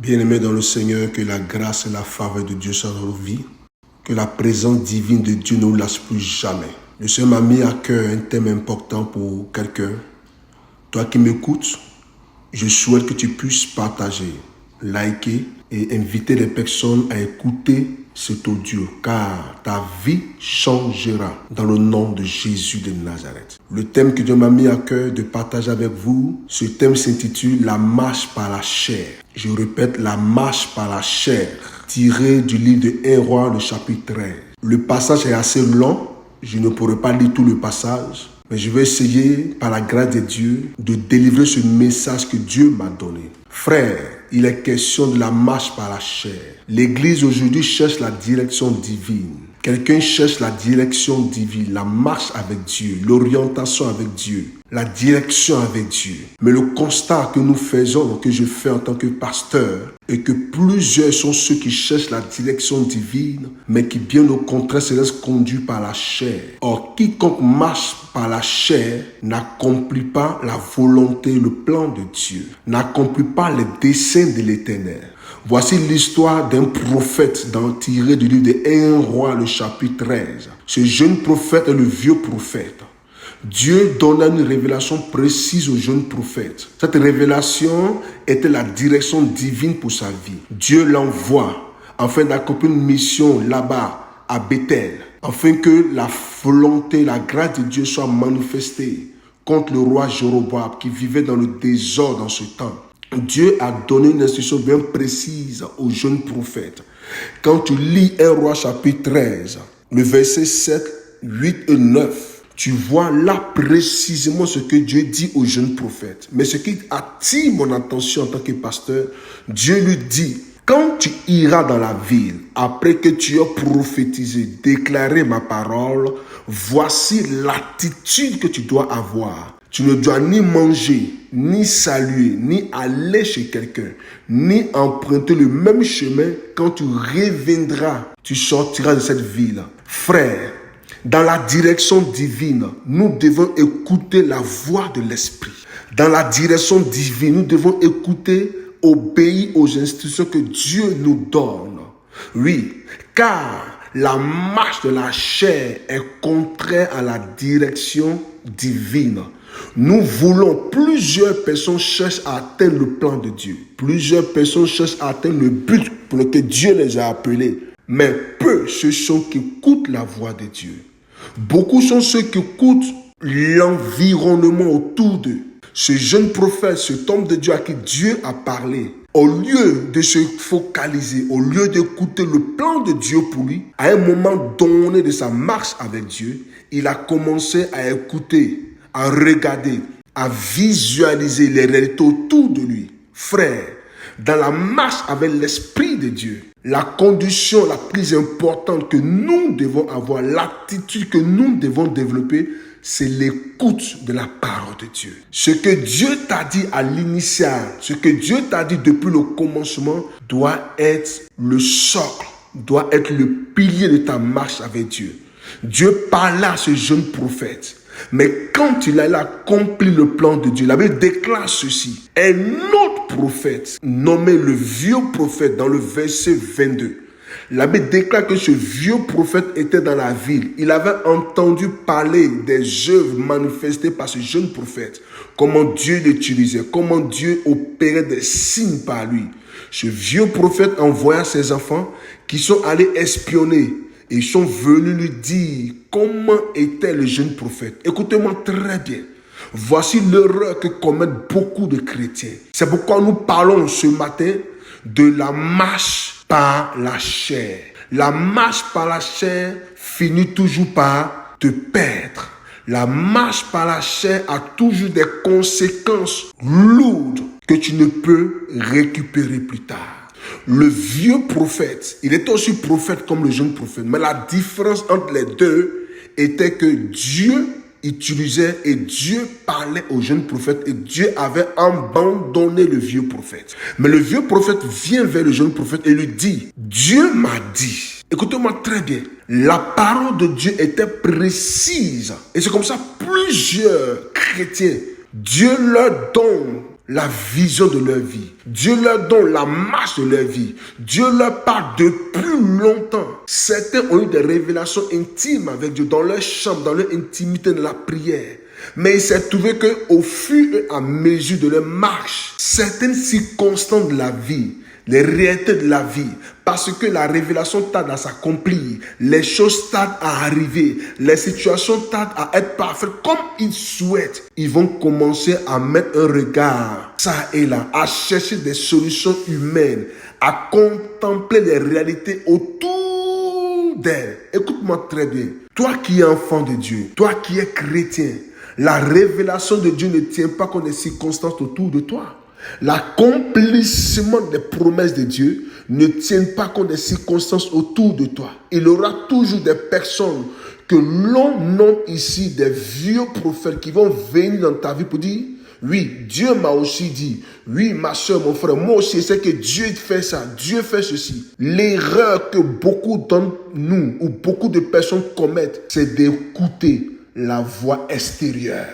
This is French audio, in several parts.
Bien-aimés dans le Seigneur, que la grâce et la faveur de Dieu soient dans nos vies, que la présence divine de Dieu ne nous lasse plus jamais. Le Seigneur m'a mis à cœur un thème important pour quelqu'un. Toi qui m'écoutes, je souhaite que tu puisses partager, liker et inviter les personnes à écouter cet audio, car ta vie changera dans le nom de Jésus de Nazareth. Le thème que Dieu m'a mis à cœur de partager avec vous, ce thème s'intitule « La marche par la chair ». Je répète, la marche par la chair, tiré du livre de 1 Roi, le chapitre 13. Le passage est assez long, je ne pourrai pas lire tout le passage, mais je vais essayer, par la grâce de Dieu, de délivrer ce message que Dieu m'a donné. Frère, il est question de la marche par la chair. L'Église aujourd'hui cherche la direction divine. Quelqu'un cherche la direction divine, la marche avec Dieu, l'orientation avec Dieu, la direction avec Dieu. Mais le constat que nous faisons, que je fais en tant que pasteur, est que plusieurs sont ceux qui cherchent la direction divine, mais qui bien au contraire se laissent conduire par la chair. Or, quiconque marche par la chair n'accomplit pas la volonté, le plan de Dieu, n'accomplit pas les desseins de l'Éternel. Voici l'histoire d'un prophète tiré du livre de 1 Roi, le chapitre 13. Ce jeune prophète est le vieux prophète. Dieu donna une révélation précise au jeune prophète. Cette révélation était la direction divine pour sa vie. Dieu l'envoie afin d'accomplir une mission là-bas, à Bethel, afin que la volonté, la grâce de Dieu soit manifestée contre le roi Jéroboam qui vivait dans le désordre dans ce temps. Dieu a donné une instruction bien précise au jeune prophète. Quand tu lis 1 Roi chapitre 13, le verset 7, 8 et 9, tu vois là précisément ce que Dieu dit au jeune prophète. Mais ce qui attire mon attention en tant que pasteur, Dieu lui dit, quand tu iras dans la ville, après que tu aies prophétisé, déclaré ma parole, voici l'attitude que tu dois avoir. Tu ne dois ni manger, ni saluer, ni aller chez quelqu'un, ni emprunter le même chemin. Quand tu reviendras, tu sortiras de cette ville. Frère, dans la direction divine, nous devons écouter la voix de l'Esprit. Dans la direction divine, nous devons écouter, obéir aux instructions que Dieu nous donne. Oui, car la marche de la chair est contraire à la direction divine. Nous voulons, plusieurs personnes cherchent à atteindre le plan de Dieu. Plusieurs personnes cherchent à atteindre le but pour lequel Dieu les a appelés. Mais peu ceux sont qui écoutent la voix de Dieu. Beaucoup sont ceux qui écoutent l'environnement autour d'eux. Ce jeune prophète, cet homme de Dieu à qui Dieu a parlé, au lieu de se focaliser, au lieu d'écouter le plan de Dieu pour lui, à un moment donné de sa marche avec Dieu, il a commencé à écouter, à regarder, à visualiser les réalités autour de lui. Frère, dans la marche avec l'Esprit de Dieu, la condition la plus importante que nous devons avoir, l'attitude que nous devons développer, c'est l'écoute de la parole de Dieu. Ce que Dieu t'a dit à l'initial, ce que Dieu t'a dit depuis le commencement, doit être le socle, doit être le pilier de ta marche avec Dieu. Dieu parlait à ce jeune prophète. Mais quand il a accompli le plan de Dieu, la Bible déclare ceci. Un autre prophète, nommé le vieux prophète, dans le verset 22, la Bible déclare que ce vieux prophète était dans la ville. Il avait entendu parler des œuvres manifestées par ce jeune prophète. Comment Dieu l'utilisait, comment Dieu opérait des signes par lui. Ce vieux prophète envoya ses enfants qui sont allés espionner. Ils sont venus lui dire comment était le jeune prophète. Écoutez-moi très bien. Voici l'erreur que commettent beaucoup de chrétiens. C'est pourquoi nous parlons ce matin de la marche par la chair. La marche par la chair finit toujours par te perdre. La marche par la chair a toujours des conséquences lourdes que tu ne peux récupérer plus tard. Le vieux prophète, il était aussi prophète comme le jeune prophète. Mais la différence entre les deux était que Dieu utilisait et Dieu parlait au jeune prophète et Dieu avait abandonné le vieux prophète. Mais le vieux prophète vient vers le jeune prophète et lui dit, Dieu m'a dit, écoutez-moi très bien, la parole de Dieu était précise. Et c'est comme ça plusieurs chrétiens, Dieu leur donne la vision de leur vie. Dieu leur donne la marche de leur vie. Dieu leur parle depuis longtemps. Certains ont eu des révélations intimes avec Dieu, dans leur chambre, dans leur intimité, dans la prière. Mais il s'est trouvé qu'au fur et à mesure de leur marche, certaines circonstances de la vie, les réalités de la vie, parce que la révélation tarde à s'accomplir, les choses tardent à arriver, les situations tardent à être parfaites comme ils souhaitent, ils vont commencer à mettre un regard, ça et là, à chercher des solutions humaines, à contempler les réalités autour d'elles. Écoute-moi très bien, toi qui es enfant de Dieu, toi qui es chrétien, la révélation de Dieu ne tient pas compte des circonstances autour de toi. L'accomplissement des promesses de Dieu ne tient pas compte des circonstances autour de toi. Il y aura toujours des personnes que l'on nomme ici des vieux prophètes qui vont venir dans ta vie pour dire: oui, Dieu m'a aussi dit. Oui, ma soeur, mon frère, moi aussi, c'est que Dieu fait ça, Dieu fait ceci. L'erreur que beaucoup d'entre nous ou beaucoup de personnes commettent, c'est d'écouter la voix extérieure.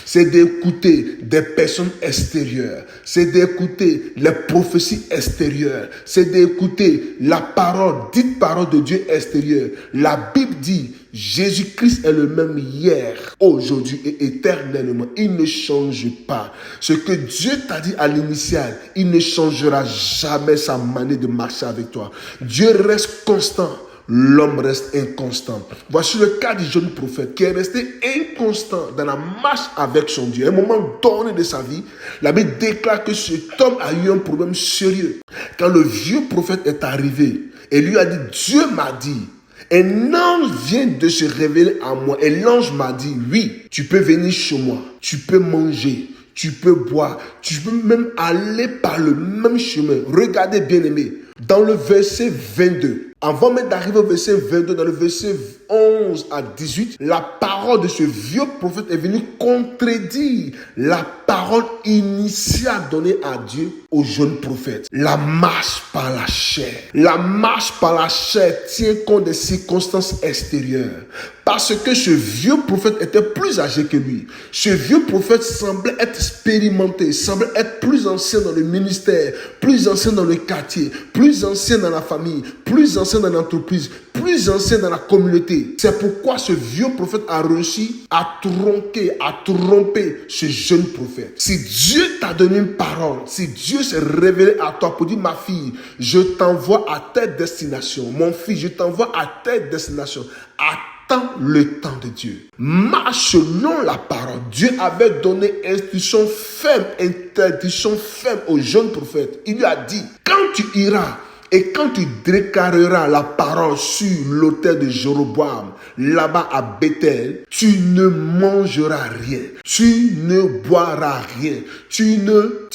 C'est d'écouter des personnes extérieures. C'est d'écouter les prophéties extérieures. C'est d'écouter la parole, dite parole de Dieu extérieure. La Bible dit: Jésus-Christ est le même hier, aujourd'hui et éternellement. Il ne change pas. Ce que Dieu t'a dit à l'initial, il ne changera jamais sa manière de marcher avec toi. Dieu reste constant. L'homme reste inconstant. Voici le cas du jeune prophète qui est resté inconstant dans la marche avec son Dieu. À un moment donné de sa vie, la Bible déclare que cet homme a eu un problème sérieux. Quand le vieux prophète est arrivé et lui a dit: Dieu m'a dit, un ange vient de se révéler à moi. Et l'ange m'a dit: oui, tu peux venir chez moi, tu peux manger, tu peux boire, tu peux même aller par le même chemin. Regardez, bien-aimés, dans le verset 22, avant même d'arriver au verset 22, dans le verset 11 à 18, la parole de ce vieux prophète est venue contredire la parole initiale donnée à Dieu au jeune prophète. La marche par la chair. La marche par la chair tient compte des circonstances extérieures. Parce que ce vieux prophète était plus âgé que lui. Ce vieux prophète semblait être expérimenté, semblait être plus ancien dans le ministère, plus ancien dans le quartier, plus ancien dans la famille, plus ancien dans l'entreprise, plus ancien dans la communauté. C'est pourquoi ce vieux prophète a réussi à tromper ce jeune prophète. Si Dieu t'a donné une parole, si Dieu s'est révélé à toi pour dire: ma fille, je t'envoie à telle destination. Mon fils, je t'envoie à telle destination. Attends le temps de Dieu. Marche selon la parole. Dieu avait donné instruction ferme, interdiction ferme au jeune prophète. Il lui a dit: quand tu iras et quand tu déclareras la parole sur l'autel de Jéroboam, là-bas à Bethel, tu ne mangeras rien, tu ne boiras rien, tu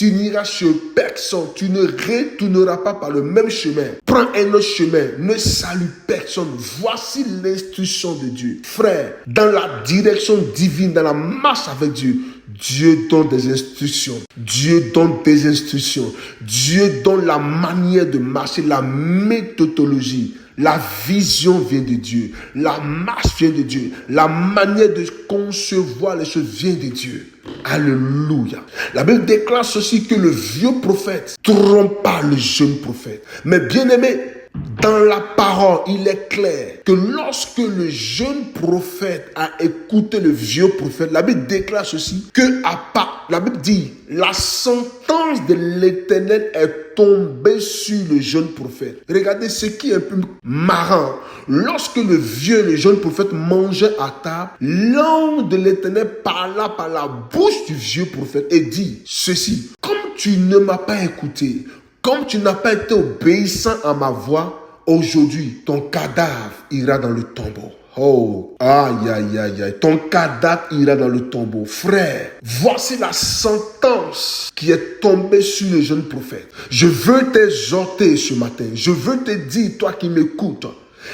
n'iras chez personne, tu ne retourneras pas par le même chemin. Prends un autre chemin, ne salue personne. Voici l'instruction de Dieu. Frère, dans la direction divine, dans la marche avec Dieu, Dieu donne des instructions. Dieu donne des instructions. Dieu donne la manière de marcher, la méthodologie. La vision vient de Dieu. La marche vient de Dieu. La manière de concevoir les choses vient de Dieu. Alléluia. La Bible déclare ceci, que le vieux prophète trompe pas le jeune prophète. Mais bien aimé, dans la parole, il est clair que lorsque le jeune prophète a écouté le vieux prophète, la Bible déclare ceci, la Bible dit: la sentence de l'Éternel est tombée sur le jeune prophète. Regardez ce qui est un peu marrant. Lorsque le jeune prophète mangeait à table, l'ange de l'Éternel parla par la bouche du vieux prophète et dit ceci: comme tu ne m'as pas écouté, comme tu n'as pas été obéissant à ma voix, aujourd'hui, ton cadavre ira dans le tombeau. Oh, aïe, aïe, aïe, aïe. Ton cadavre ira dans le tombeau. Frère, voici la sentence qui est tombée sur le jeune prophète. Je veux t'exhorter ce matin. Je veux te dire, toi qui m'écoutes,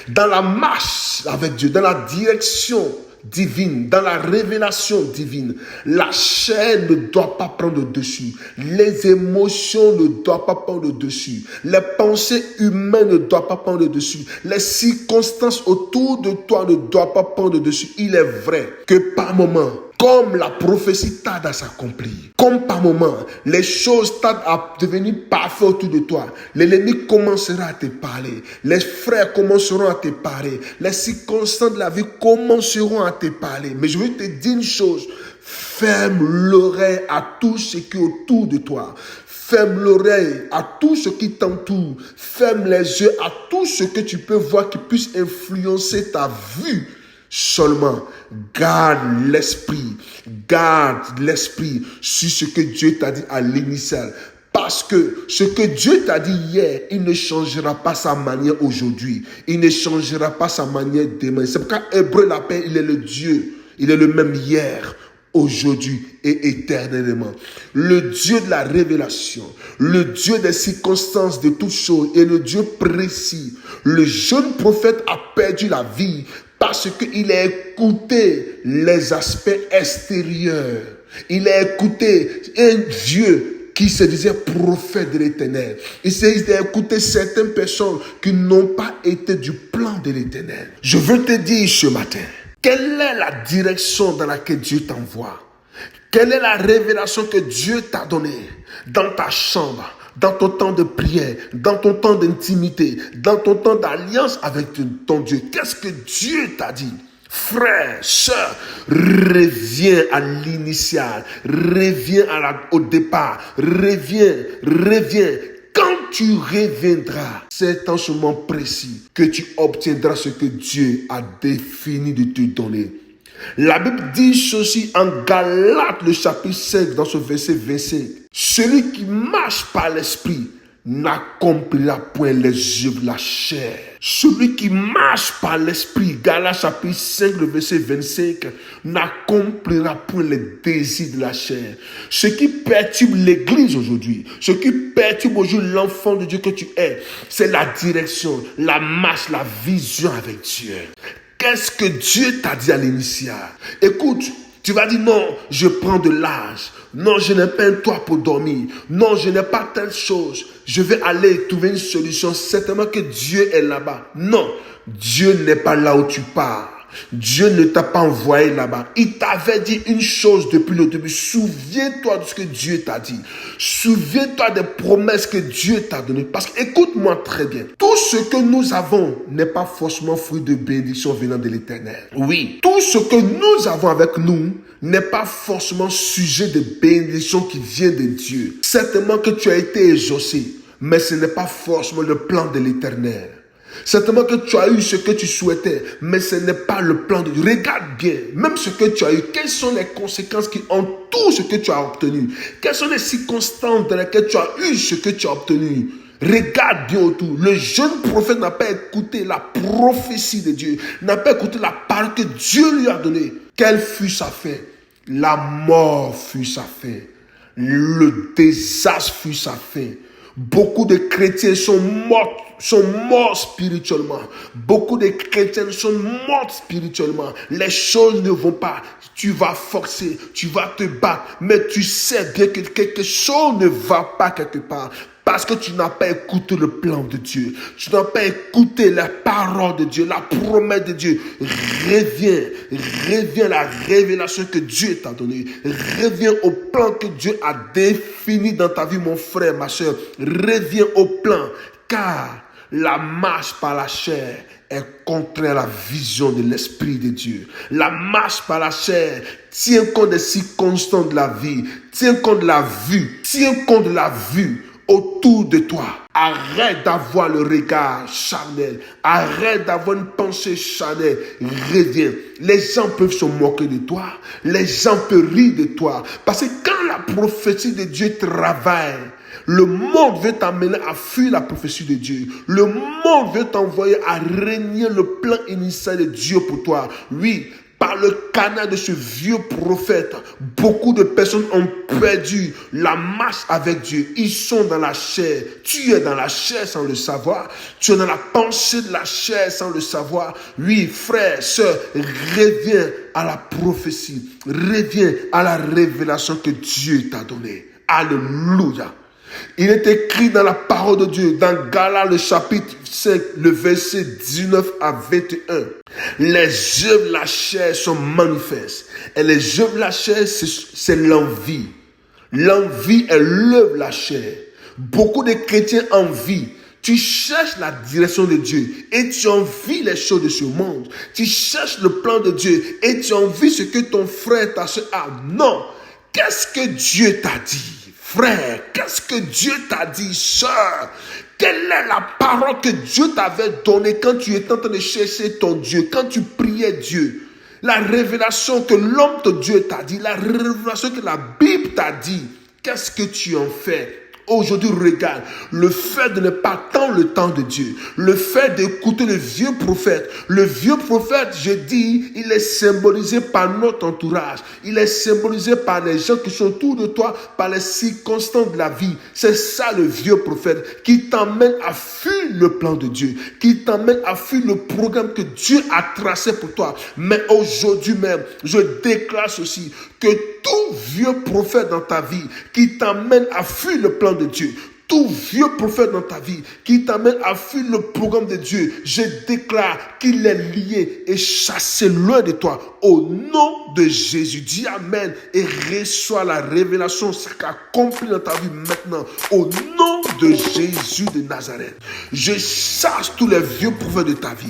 dans la marche avec Dieu, dans la direction divine, dans la révélation divine, la chair ne doit pas prendre le dessus, les émotions ne doivent pas prendre le dessus, les pensées humaines ne doivent pas prendre le dessus, les circonstances autour de toi ne doivent pas prendre le dessus. Il est vrai que par moments, Comme la prophétie tarde à s'accomplir. Comme par moments, les choses tardent à devenir parfaites autour de toi. L'ennemi commencera à te parler. Les frères commenceront à te parler. Les circonstances de la vie commenceront à te parler. Mais je veux te dire une chose. Ferme l'oreille à tout ce qui est autour de toi. Ferme l'oreille à tout ce qui t'entoure. Ferme les yeux à tout ce que tu peux voir qui puisse influencer ta vue. Seulement, garde l'esprit sur ce que Dieu t'a dit à l'initial. Parce que ce que Dieu t'a dit hier, il ne changera pas sa manière aujourd'hui. Il ne changera pas sa manière demain. C'est pourquoi Hébreu l'appelle, il est le Dieu. Il est le même hier, aujourd'hui et éternellement. Le Dieu de la révélation, le Dieu des circonstances de toutes choses et le Dieu précis. Le jeune prophète a perdu la vie parce qu'il a écouté les aspects extérieurs. Il a écouté un Dieu qui se disait prophète de l'Éternel. Il a écouté certaines personnes qui n'ont pas été du plan de l'Éternel. Je veux te dire ce matin, quelle est la direction dans laquelle Dieu t'envoie? Quelle est la révélation que Dieu t'a donnée dans ta chambre, dans ton temps de prière, dans ton temps d'intimité, dans ton temps d'alliance avec ton Dieu? Qu'est-ce que Dieu t'a dit? Frère, sœur, reviens à l'initial, reviens au départ, reviens. Quand tu reviendras, c'est en ce moment précis que tu obtiendras ce que Dieu a défini de te donner. La Bible dit ceci en Galates, le chapitre 5, dans ce verset 25. Celui qui marche par l'esprit n'accomplira point les œuvres de la chair. Celui qui marche par l'esprit, Galates chapitre 5, le verset 25, n'accomplira point les désirs de la chair. Ce qui perturbe l'église aujourd'hui, ce qui perturbe aujourd'hui l'enfant de Dieu que tu es, c'est la direction, la marche, la vision avec Dieu. Qu'est-ce que Dieu t'a dit à l'initial? Écoute, tu vas dire non, je prends de l'âge. Non, je n'ai pas un toit pour dormir. Non, je n'ai pas telle chose. Je vais aller trouver une solution. Certainement que Dieu est là-bas. Non, Dieu n'est pas là où tu pars. Dieu ne t'a pas envoyé là-bas. Il t'avait dit une chose depuis le début. Souviens-toi de ce que Dieu t'a dit. Souviens-toi des promesses que Dieu t'a données. Parce que, écoute-moi très bien. Tout ce que nous avons n'est pas forcément fruit de bénédiction venant de l'Éternel. Oui. Tout ce que nous avons avec nous n'est pas forcément sujet de bénédiction qui vient de Dieu. Certainement que tu as été exaucé, mais ce n'est pas forcément le plan de l'Éternel. Certainement que tu as eu ce que tu souhaitais, mais ce n'est pas le plan de Dieu. Regarde bien, même ce que tu as eu, quelles sont les conséquences qui entourent ce que tu as obtenu? Quelles sont les circonstances dans lesquelles tu as eu ce que tu as obtenu? Regarde bien autour. Le jeune prophète n'a pas écouté la prophétie de Dieu, n'a pas écouté la parole que Dieu lui a donnée. Quelle fut sa fin? La mort fut sa fin. Le désastre fut sa fin. Beaucoup de chrétiens sont morts spirituellement. Beaucoup de chrétiens sont morts spirituellement. Les choses ne vont pas. Tu vas forcer, tu vas te battre, mais tu sais bien que quelque chose ne va pas quelque part. Parce que tu n'as pas écouté le plan de Dieu. Tu n'as pas écouté la parole de Dieu, la promesse de Dieu. Reviens à la révélation que Dieu t'a donnée. Reviens au plan que Dieu a défini dans ta vie, mon frère, ma soeur. Reviens au plan, car la marche par la chair est contraire à la vision de l'Esprit de Dieu. La marche par la chair tient compte des circonstances de la vie, tient compte de la vue, autour de toi. Arrête d'avoir le regard charnel. Arrête d'avoir une pensée charnelle. Reviens. Les gens peuvent se moquer de toi. Les gens peuvent rire de toi. Parce que quand la prophétie de Dieu travaille, le monde veut t'amener à fuir la prophétie de Dieu. Le monde veut t'envoyer à régner le plan initial de Dieu pour toi. Oui. Par le canal de ce vieux prophète, beaucoup de personnes ont perdu la marche avec Dieu. Ils sont dans la chair. Tu es dans la chair sans le savoir. Tu es dans la pensée de la chair sans le savoir. Oui, frère, sœur, reviens à la prophétie. Reviens à la révélation que Dieu t'a donnée. Alléluia. Il est écrit dans la parole de Dieu, dans Galates le chapitre 5, le verset 19 à 21. Les œuvres de la chair sont manifestes. Et les œuvres de la chair, c'est l'envie. L'envie est l'œuvre de la chair. Beaucoup de chrétiens envient. Tu cherches la direction de Dieu et tu envies les choses de ce monde. Tu cherches le plan de Dieu et tu envies ce que ton frère, ta soeur a. Non. Qu'est-ce que Dieu t'a dit? Frère, qu'est-ce que Dieu t'a dit, sœur? Quelle est la parole que Dieu t'avait donnée quand tu étais en train de chercher ton Dieu, quand tu priais Dieu? La révélation que l'homme de Dieu t'a dit, la révélation que la Bible t'a dit, qu'est-ce que tu en fais? Aujourd'hui, regarde, le fait de ne pas attendre le temps de Dieu, le fait d'écouter le vieux prophète, je dis, il est symbolisé par notre entourage, il est symbolisé par les gens qui sont autour de toi, par les circonstances de la vie. C'est ça le vieux prophète qui t'emmène à fuir le plan de Dieu, qui t'emmène à fuir le programme que Dieu a tracé pour toi. Mais aujourd'hui même, je déclare ceci, que tout vieux prophète dans ta vie qui t'amène à fuir le plan de Dieu, tout vieux prophète dans ta vie qui t'amène à fuir le programme de Dieu, je déclare qu'il est lié et chassé loin de toi. Au nom de Jésus, dis Amen et reçois la révélation accomplie dans ta vie maintenant. Au nom de Jésus de Nazareth, je chasse tous les vieux prophètes de ta vie.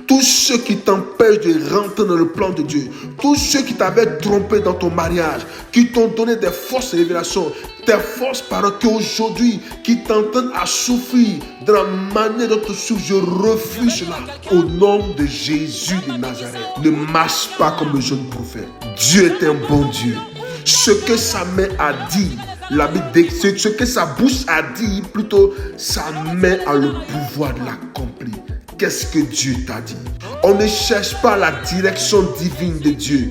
Tous ceux qui t'empêchent de rentrer dans le plan de Dieu, tous ceux qui t'avaient trompé dans ton mariage, qui t'ont donné des fausses révélations, des fausses paroles qu'aujourd'hui, qui t'entendent à souffrir de la manière dont tu souffres, je refuse cela. Au nom de Jésus de Nazareth, ne marche pas comme le jeune prophète. Dieu est un bon Dieu. Ce que sa main a dit, la Bible dit, ce que sa bouche a dit, plutôt, sa main a le pouvoir de l'accomplir. Qu'est-ce que Dieu t'a dit? On ne cherche pas la direction divine de Dieu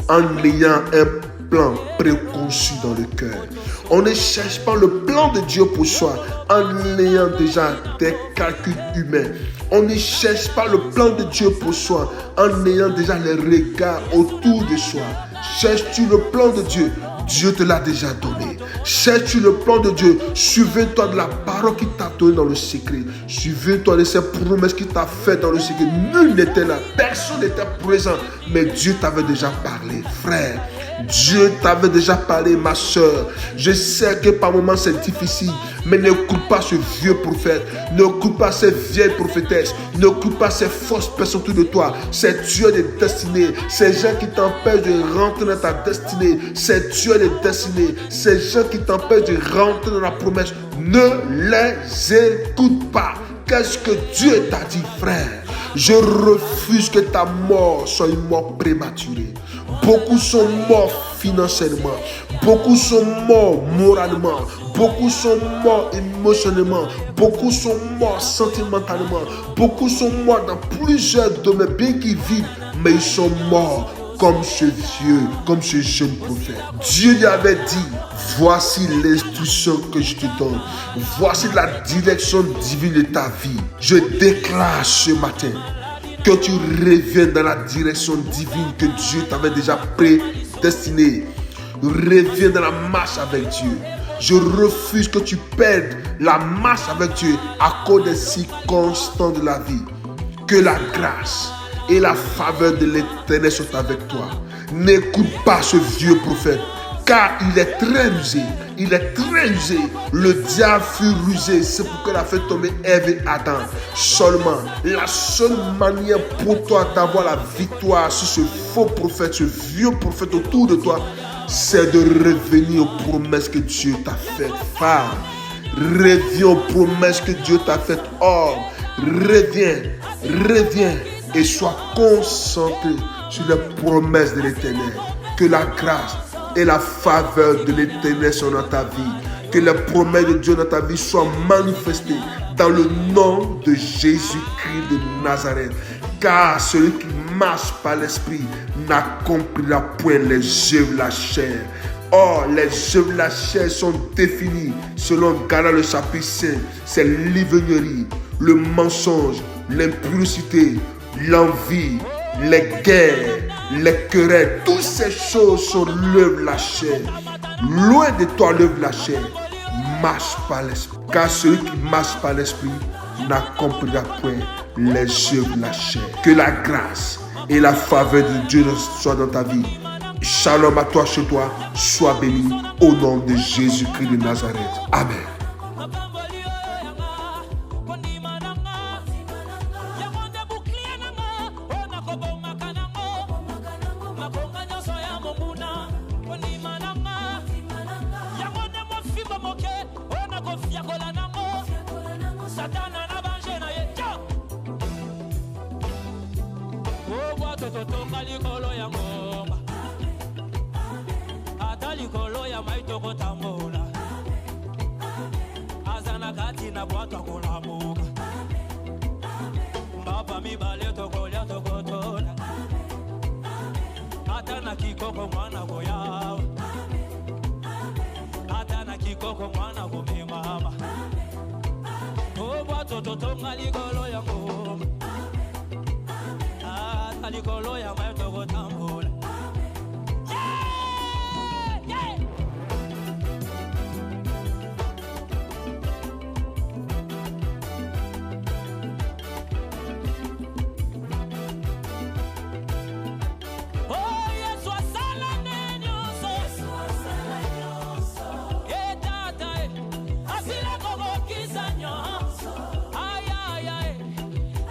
en ayant un plan préconçu dans le cœur. On ne cherche pas le plan de Dieu pour soi en ayant déjà des calculs humains. On ne cherche pas le plan de Dieu pour soi en ayant déjà les regards autour de soi. Cherches-tu le plan de Dieu? Dieu te l'a déjà donné. Cherches-tu le plan de Dieu? Souviens-toi de la parole qu'il t'a donnée dans le secret. Souviens-toi de ces promesses qu'il t'a faites dans le secret. Nul n'était là, personne n'était présent, mais Dieu t'avait déjà parlé, frère. Dieu t'avait déjà parlé, ma soeur. Je sais que par moments c'est difficile, mais n'écoute pas ce vieux prophète, n'écoute pas ces vieilles prophétesses, n'écoute pas ces fausses personnes autour de toi. C'est Dieu de destinée, ces gens qui t'empêchent de rentrer dans ta destinée, c'est Dieu de destinée, ces gens qui t'empêchent de rentrer dans la promesse. Ne les écoute pas. Qu'est-ce que Dieu t'a dit, frère? Je refuse que ta mort soit une mort prématurée. Beaucoup sont morts financièrement, beaucoup sont morts moralement, beaucoup sont morts émotionnellement, beaucoup sont morts sentimentalement, beaucoup sont morts dans plusieurs domaines, bien qu'ils vivent, mais ils sont morts comme ce vieux, comme ce jeune prophète. Dieu lui avait dit, voici l'instruction que je te donne, voici la direction divine de ta vie. Je déclare ce matin que tu reviennes dans la direction divine que Dieu t'avait déjà prédestinée. Reviens dans la marche avec Dieu. Je refuse que tu perdes la marche avec Dieu à cause des circonstances de la vie. Que la grâce et la faveur de l'Éternel soient avec toi. N'écoute pas ce vieux prophète, car il est très rusé. Il est très rusé. Le diable fut rusé. C'est pourquoi il a fait tomber Ève et Adam. Seulement, la seule manière pour toi d'avoir la victoire sur ce faux prophète, ce vieux prophète autour de toi, c'est de revenir aux promesses que Dieu t'a faites. Femme, reviens aux promesses que Dieu t'a faites. Homme, reviens et sois concentré sur les promesses de l'Éternel. Que la grâce et la faveur de l'Éternel sont dans ta vie. Que les promesses de Dieu dans ta vie soient manifestées dans le nom de Jésus-Christ de Nazareth. Car celui qui marche par l'Esprit n'accomplira point les œuvres de la chair. Or, les œuvres de la chair sont définies selon Galates le chapitre 5. C'est l'ivrognerie, le mensonge, l'impudicité, l'envie, les guerres, les querelles. Toutes ces choses sont l'œuvre de la chair. Loin de toi l'œuvre de la chair. marche par l'esprit. Car celui qui marche par l'esprit n'accomplira point les œuvres de la chair. Que la grâce et la faveur de Dieu soient dans ta vie. Shalom à toi, chez toi. Sois béni au nom de Jésus-Christ de Nazareth. Amen. Kikoko mwana goya, atana kikoko mwana gomemama. Oba toto ngaligolo ya ngoma, ataligolo ya maito gotambula.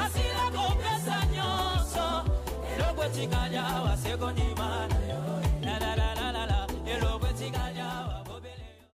Asila kopesa nyonso, eloko tikanya wa sekoni.